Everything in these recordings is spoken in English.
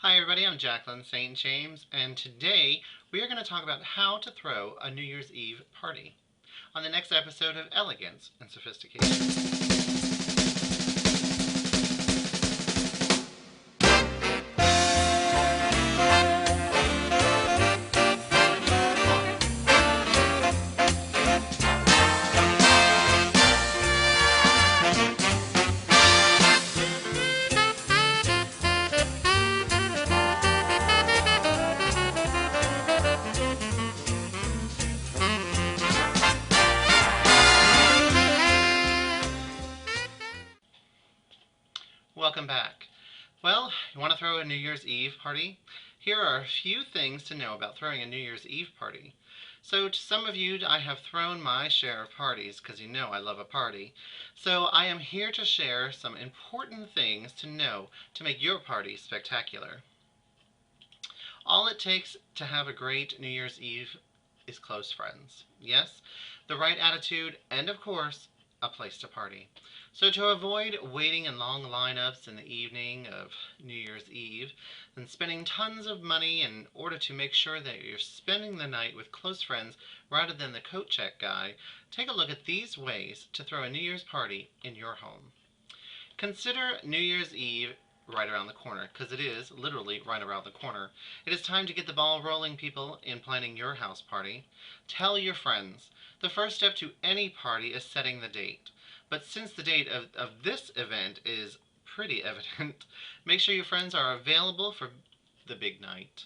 Hi everybody, I'm Jaclyn St James, and today we are going to talk about how to throw a New Year's Eve party on the next episode of Elegance and Sophistication. Welcome back. Well, you want to throw a New Year's Eve party? Here are a few things to know about throwing a New Year's Eve party. So to some of you, I have thrown my share of parties because you know I love a party. So I am here to share some important things to know to make your party spectacular. All it takes to have a great New Year's Eve is close friends. Yes, the right attitude, and of course, a place to party. So to avoid waiting in long lineups in the evening of New Year's Eve and spending tons of money in order to make sure that you're spending the night with close friends rather than the coat check guy, take a look at these ways to throw a New Year's party in your home. Consider New Year's Eve right around the corner, because it is literally right around the corner. It is time to get the ball rolling, people, in planning your house party. Tell your friends. The first step to any party is setting the date. But since the date of this event is pretty evident, make sure your friends are available for the big night.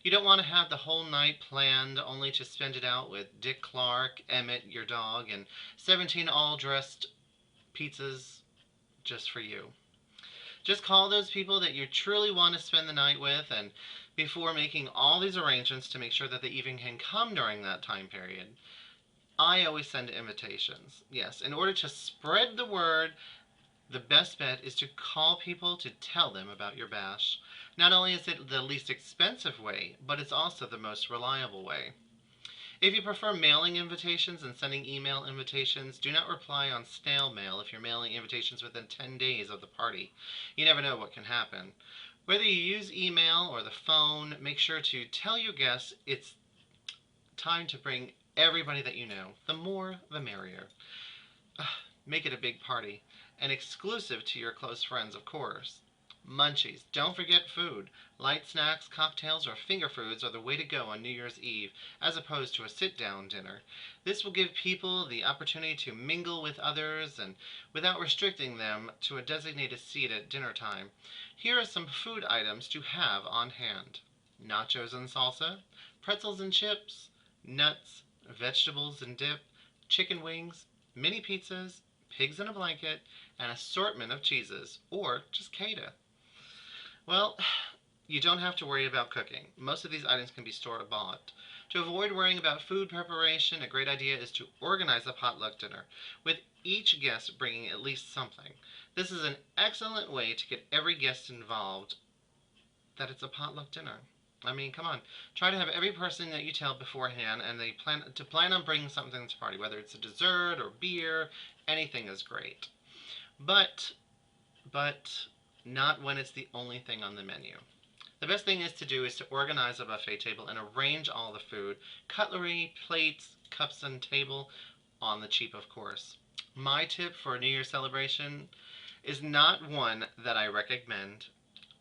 You don't want to have the whole night planned only to spend it out with Dick Clark, Emmett, your dog, and 17 all-dressed pizzas just for you. Just call those people that you truly want to spend the night with, and before making all these arrangements to make sure that they even can come during that time period, I always send invitations. Yes, in order to spread the word, the best bet is to call people to tell them about your bash. Not only is it the least expensive way, but it's also the most reliable way. If you prefer mailing invitations and sending email invitations, do not reply on snail mail if you're mailing invitations within 10 days of the party. You never know what can happen. Whether you use email or the phone, make sure to tell your guests it's time to bring everybody that you know. The more, the merrier. Make it a big party, and exclusive to your close friends, of course. Munchies. Don't forget food. Light snacks, cocktails, or finger foods are the way to go on New Year's Eve, as opposed to a sit-down dinner. This will give people the opportunity to mingle with others and without restricting them to a designated seat at dinner time. Here are some food items to have on hand. Nachos and salsa, pretzels and chips, nuts, vegetables and dip, chicken wings, mini pizzas, pigs in a blanket, an assortment of cheeses, or just Queda. Well, you don't have to worry about cooking. Most of these items can be store-bought. To avoid worrying about food preparation, a great idea is to organize a potluck dinner, with each guest bringing at least something. This is an excellent way to get every guest involved that it's a potluck dinner. I mean, come on. Try to have every person that you tell beforehand and they plan on bringing something to the party, whether it's a dessert or beer, anything is great. But not when it's the only thing on the menu. The best thing to do is to organize a buffet table and arrange all the food, cutlery, plates, cups, and table on the cheap, of course. My tip for a New Year's celebration is not one that I recommend,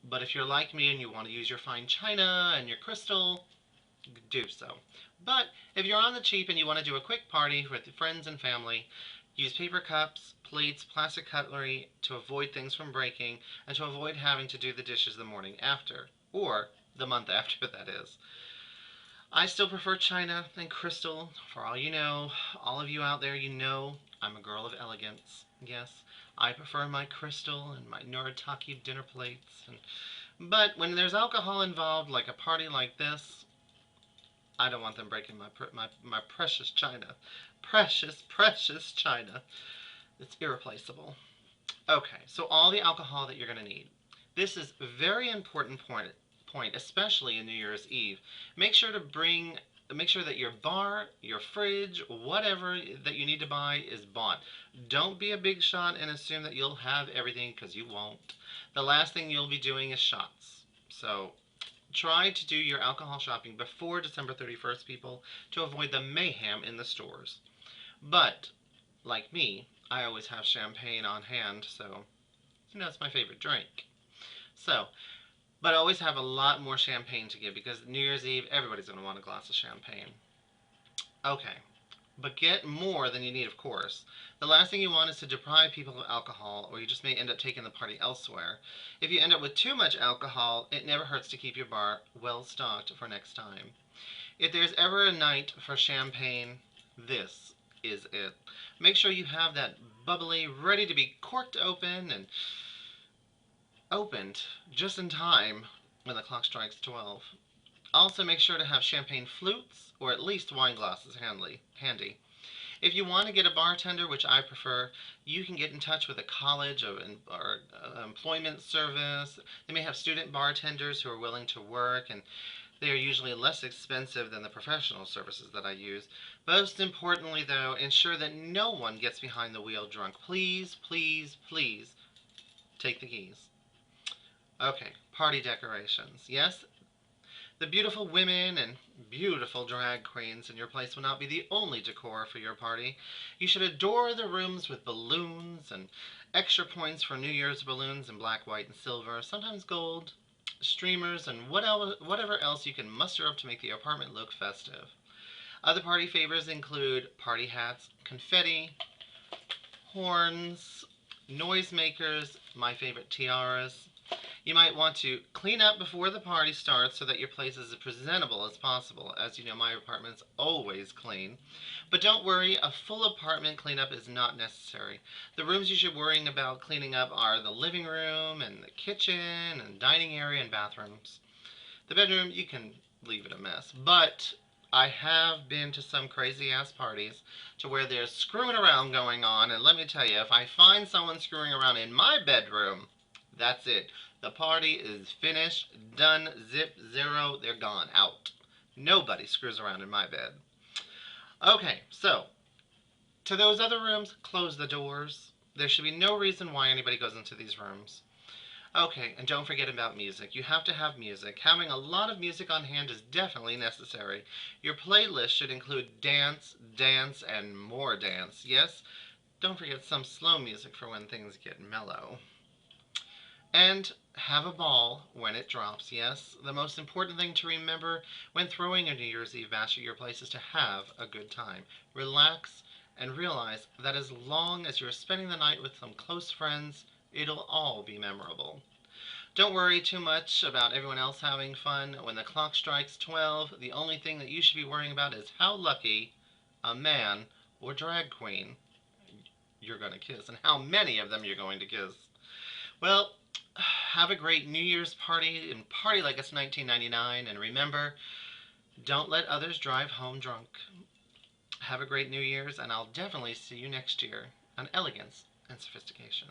but if you're like me and you want to use your fine china and your crystal, do so. But if you're on the cheap and you want to do a quick party with friends and family, use paper cups, plates, plastic cutlery to avoid things from breaking and to avoid having to do the dishes the morning after, or the month after, that is. I still prefer china and crystal. For all you know, all of you out there, you know I'm a girl of elegance. Yes, I prefer my crystal and my Noritake dinner plates. But when there's alcohol involved, like a party like this, I don't want them breaking my precious china. Precious china. It's irreplaceable. Okay, so all the alcohol that you're going to need. This is a very important point, especially in New Year's Eve. Make sure that your bar, your fridge, whatever that you need to buy is bought. Don't be a big shot and assume that you'll have everything, because you won't. The last thing you'll be doing is shots. So try to do your alcohol shopping before December 31st, people, to avoid the mayhem in the stores. But, like me, I always have champagne on hand, so, it's my favorite drink. So, but I always have a lot more champagne to give because New Year's Eve, everybody's going to want a glass of champagne. Okay, but get more than you need, of course. The last thing you want is to deprive people of alcohol, or you just may end up taking the party elsewhere. If you end up with too much alcohol, it never hurts to keep your bar well stocked for next time. If there's ever a night for champagne, this is it. Make sure you have that bubbly, ready to be corked open and opened just in time when the clock strikes 12. Also, make sure to have champagne flutes or at least wine glasses handy. If you want to get a bartender, which I prefer, you can get in touch with a college or employment service. They may have student bartenders who are willing to work, and they are usually less expensive than the professional services that I use. Most importantly, though, ensure that no one gets behind the wheel drunk. Please, please, please take the keys. Okay, party decorations. Yes, the beautiful women and beautiful drag queens in your place will not be the only decor for your party. You should adorn the rooms with balloons and extra points for New Year's balloons in black, white, and silver, sometimes gold, streamers, and whatever else you can muster up to make the apartment look festive. Other party favors include party hats, confetti, horns, noisemakers, my favorite tiaras. You might want to clean up before the party starts so that your place is as presentable as possible. As you know, my apartment's always clean. But don't worry, a full apartment cleanup is not necessary. The rooms you should worry about cleaning up are the living room and the kitchen and dining area and bathrooms. The bedroom, you can leave it a mess. But I have been to some crazy ass parties to where there's screwing around going on, and let me tell you, if I find someone screwing around in my bedroom, that's it. The party is finished, done, zip, zero, they're gone, out. Nobody screws around in my bed. Okay, so, to those other rooms, close the doors. There should be no reason why anybody goes into these rooms. Okay, and don't forget about music. You have to have music. Having a lot of music on hand is definitely necessary. Your playlist should include dance, dance, and more dance. Yes, don't forget some slow music for when things get mellow. And have a ball when it drops, yes? The most important thing to remember when throwing a New Year's Eve bash at your place is to have a good time. Relax and realize that as long as you're spending the night with some close friends, it'll all be memorable. Don't worry too much about everyone else having fun. When the clock strikes 12, the only thing that you should be worrying about is how lucky a man or drag queen you're going to kiss and how many of them you're going to kiss. Well, have a great New Year's party and party like it's 1999. And remember, don't let others drive home drunk. Have a great New Year's, and I'll definitely see you next year on Elegance and Sophistication.